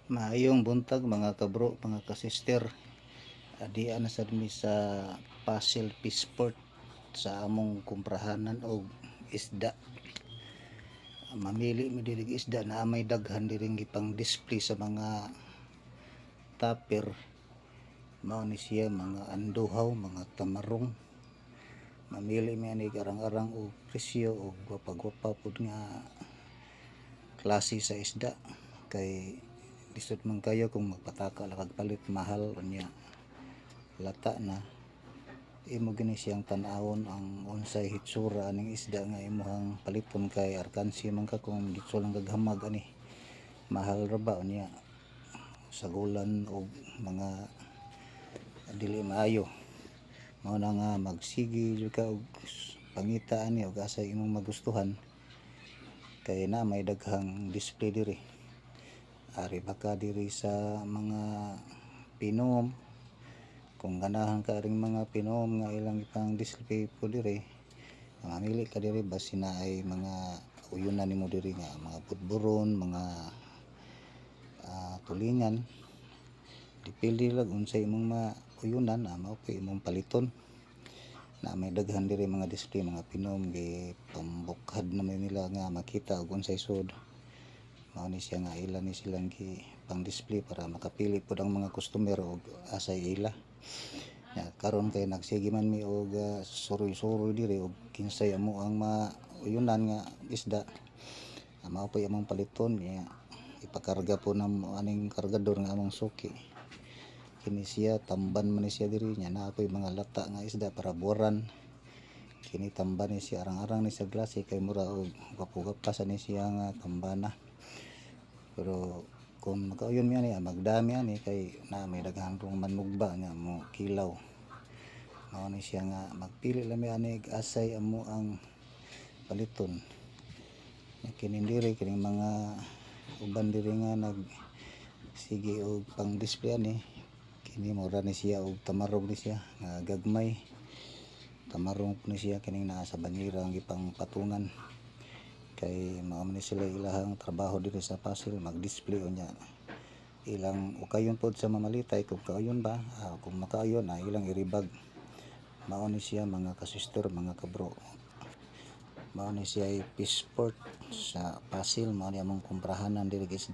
Maayong buntag mga kabro, mga kasister. Adian na sad mi sa Pasil Fishport sa among kumprahanan og isda. Mamili mi diri isda na may daghan diring gipang display sa mga tupper. Mao ni siya mga anduhaw, mga tamarong. Mamili mi ani arang-arang og presyo og gwapa-gwapa pud nga klase sa isda kay lisod man kayo kung magpataka la kag palit mahal unya lata na imo gini siyang tan-awon ang unsay hitsura aning isda nga imuhang paliton kay arkansi man ka kung dito lang gaghamag ani mahal ra ba unya sagulan og mga dili maayo. Mao na nga magsigi jud ka og pangita ani og asa imong magustuhan kay na may daghang display diri. Ari baka diri sa mga pinom kung ganahan ka ring mga pinom nga ilang ipang display po diri, mamili ka diri basi na ay mga uyunan nimo diri nga mga putburon, mga tulingan. Dipili lang unsay imong mauyunan mao po imong paliton. Na may daghan diri mga display mga pinom gi pambukhad na nila nga makita og unsay sud. Mao ni siya nga ila ni silang gi pang display para makapili pud ang mga customer og asay ila. Ya karon kay nagsige man mi og suroy-suroy diri og kinsay amo ang mauyunan nga isda. Mao po imong paliton niya ipakarga po namo aning kargador nga among suki. Kini siya tamban man ni siya diri nya na po mga lata nga isda para buwaran. Kini tamban ni siya arang-arang ni sa glase kay mura og gwapo-gwapas ni siya nga tambana. Pero kung magkauyon mi ani magdami ani kay na may daghan rong manugba nga mo kilaw. Mao ni siya nga magpili lang mi ani asay amo ang paliton. Kini diri kining mga uban diri nga nag sige og pang display ani kini mura ni siya og tamarog ni siya nga gagmay. Tamarong po ni siya kining naa sa banyera ang gipang patungan. Kay mao man ni sila ilahang trabaho diri sa Pasil mag-display unya ilang ukayon pod sa mamalitay kung kauyon ba kung makauyon ilang iribag. Mao ni siya mga kasister mga kabro, mao ni siya Fishport sa Pasil. Mao ni among kumprahanan diri isda.